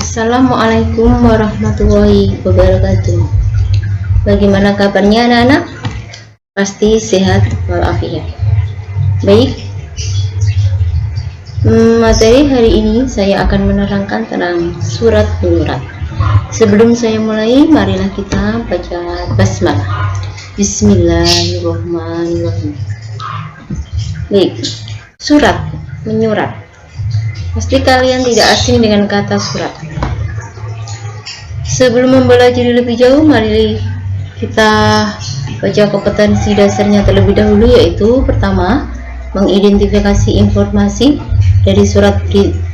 Assalamualaikum warahmatullahi wabarakatuh. Bagaimana kabarnya anak-anak? Pasti sehat walafiat. Baik, materi hari ini saya akan menerangkan tentang surat menyurat. Sebelum saya mulai, marilah kita baca basmalah. Bismillahirrahmanirrahim. Baik, surat menyurat. Pasti kalian tidak asing dengan kata surat. Sebelum mempelajari lebih jauh, mari kita baca kompetensi dasarnya terlebih dahulu, yaitu pertama, mengidentifikasi informasi dari surat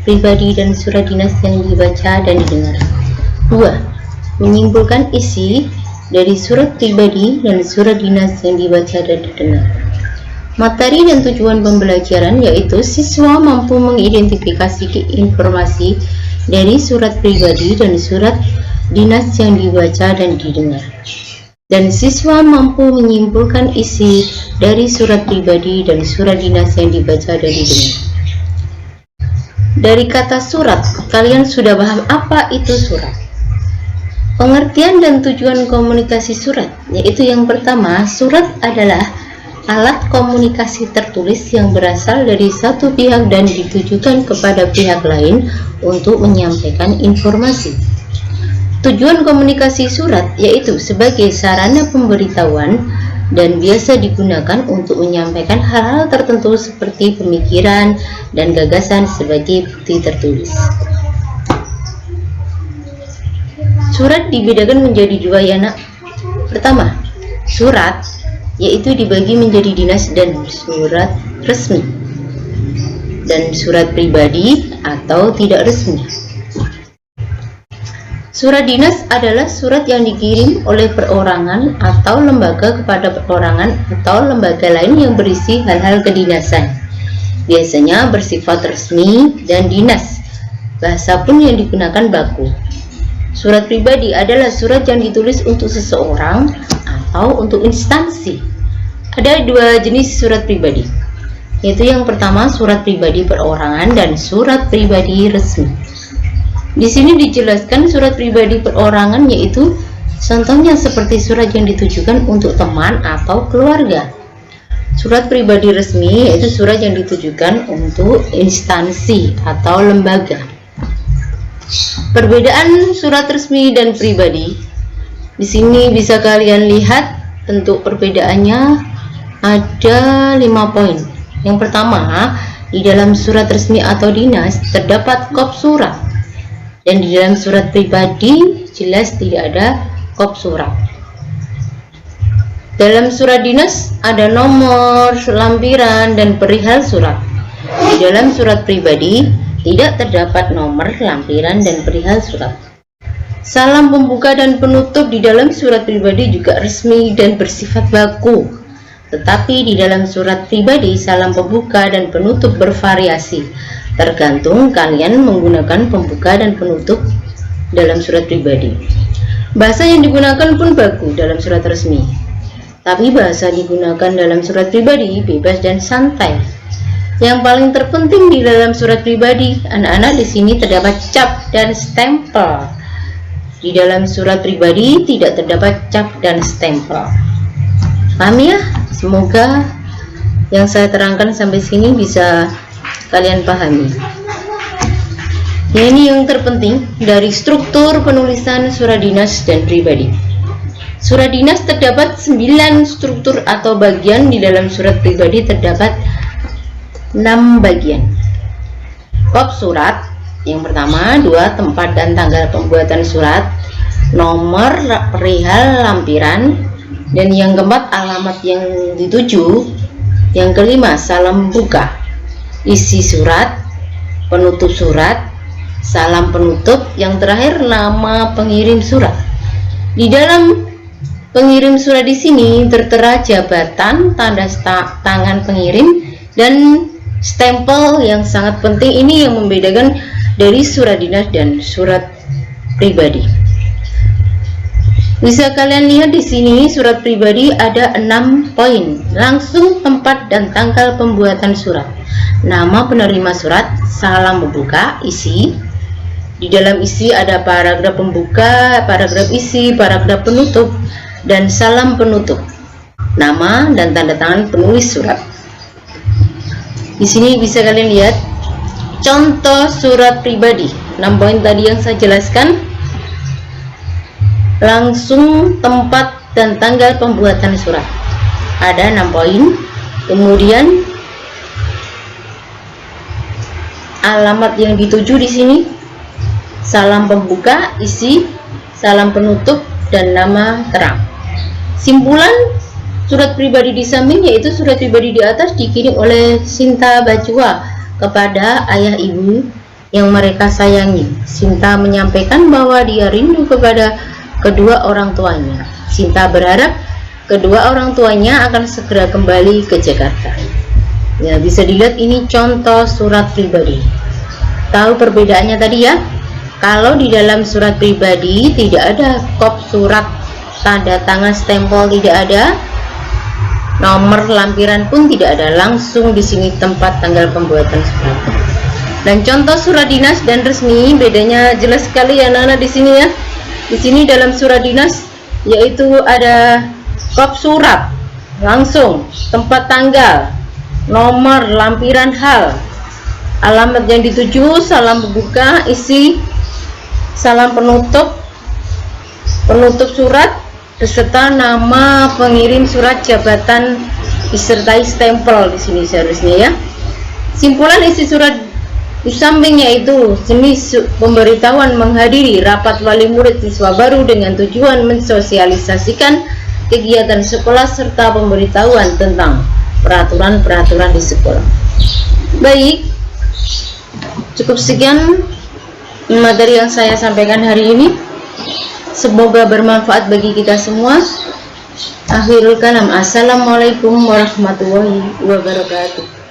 pribadi dan surat dinas yang dibaca dan didengar. 2. Menyimpulkan isi dari surat pribadi dan surat dinas yang dibaca dan didengar. Materi dan tujuan pembelajaran yaitu siswa mampu mengidentifikasi informasi dari surat pribadi dan surat dinas yang dibaca dan didengar, dan siswa mampu menyimpulkan isi dari surat pribadi dan surat dinas yang dibaca dan didengar. Dari kata surat, kalian sudah paham apa itu surat. Pengertian dan tujuan komunikasi surat, yaitu yang pertama, surat adalah alat komunikasi tertulis yang berasal dari satu pihak dan ditujukan kepada pihak lain untuk menyampaikan informasi. Tujuan komunikasi surat yaitu sebagai sarana pemberitahuan dan biasa digunakan untuk menyampaikan hal-hal tertentu seperti pemikiran dan gagasan sebagai bukti tertulis. Surat dibedakan menjadi dua ya nak. Pertama, surat yaitu dibagi menjadi dinas dan surat resmi, dan surat pribadi atau tidak resmi. Surat dinas adalah surat yang dikirim oleh perorangan atau lembaga kepada perorangan atau lembaga lain yang berisi hal-hal kedinasan, biasanya bersifat resmi dan dinas. Bahasa pun yang digunakan baku. Surat pribadi adalah surat yang ditulis untuk seseorang atau untuk instansi. Ada dua jenis surat pribadi, yaitu yang pertama surat pribadi perorangan dan surat pribadi resmi. Di sini dijelaskan surat pribadi perorangan yaitu contohnya seperti surat yang ditujukan untuk teman atau keluarga. Surat pribadi resmi yaitu surat yang ditujukan untuk instansi atau lembaga. Perbedaan surat resmi dan pribadi. Di sini bisa kalian lihat bentuk perbedaannya ada 5 poin. Yang pertama, di dalam surat resmi atau dinas terdapat kop surat, dan di dalam surat pribadi jelas tidak ada kop surat. Dalam surat dinas ada nomor, lampiran, dan perihal surat. Di dalam surat pribadi tidak terdapat nomor, lampiran, dan perihal surat. Salam pembuka dan penutup di dalam surat pribadi juga resmi dan bersifat baku. Tetapi di dalam surat pribadi salam pembuka dan penutup bervariasi, tergantung kalian menggunakan pembuka dan penutup dalam surat pribadi. Bahasa yang digunakan pun baku dalam surat resmi, tapi bahasa digunakan dalam surat pribadi bebas dan santai. Yang paling terpenting di dalam surat pribadi, anak-anak, di sini terdapat cap dan stempel. Di dalam surat pribadi tidak terdapat cap dan stempel. Paham ya? Semoga yang saya terangkan sampai sini bisa kalian pahami. Ya, ini yang terpenting dari struktur penulisan surat dinas dan pribadi. Surat dinas terdapat 9 struktur atau bagian, di dalam surat pribadi terdapat 6 bagian. Bab surat yang pertama, 2 tempat dan tanggal pembuatan surat, nomor, perihal, lampiran, dan yang keempat alamat yang dituju. Yang kelima salam buka, isi surat, penutup surat, salam penutup, yang terakhir nama pengirim surat. Di dalam pengirim surat di sini tertera jabatan, tanda tangan pengirim, dan stempel yang sangat penting. Ini yang membedakan dari surat dinas dan surat pribadi. Bisa kalian lihat di sini surat pribadi ada 6 poin. Langsung tempat dan tanggal pembuatan surat, nama penerima surat, salam pembuka, isi, Di dalam isi ada paragraf pembuka, paragraf isi, paragraf penutup, dan salam penutup, nama dan tanda tangan penulis surat. Di sini bisa kalian lihat contoh surat pribadi. 6 poin tadi yang saya jelaskan, langsung tempat dan tanggal pembuatan surat. Ada 6 poin. Kemudian alamat yang dituju di sini, salam pembuka, isi, salam penutup, dan nama terang. Simpulan surat pribadi di samping yaitu surat pribadi di atas dikirim oleh Sinta Bajwa kepada ayah ibu yang mereka sayangi. Sinta menyampaikan bahwa dia rindu kepada kedua orang tuanya. Sinta berharap kedua orang tuanya akan segera kembali ke Jakarta. Ya, bisa dilihat ini contoh surat pribadi. Tahu perbedaannya tadi ya? Kalau di dalam surat pribadi tidak ada kop surat, tanda tangan, stempel tidak ada, nomor lampiran pun tidak ada, langsung di sini tempat tanggal pembuatan surat. Dan contoh surat dinas dan resmi bedanya jelas sekali ya anak-anak di sini ya. Di sini dalam surat dinas yaitu ada kop surat, langsung tempat tanggal, nomor lampiran hal, alamat yang dituju, salam pembuka, isi, salam penutup, penutup surat beserta nama pengirim surat, jabatan disertai stempel di sini seharusnya ya. Simpulan isi surat di samping yaitu jenis pemberitahuan menghadiri rapat wali murid siswa baru dengan tujuan mensosialisasikan kegiatan sekolah serta pemberitahuan tentang peraturan-peraturan di sekolah. Baik, cukup sekian materi yang saya sampaikan hari ini. Semoga bermanfaat bagi kita semua. Akhirul kalam, assalamualaikum warahmatullahi wabarakatuh.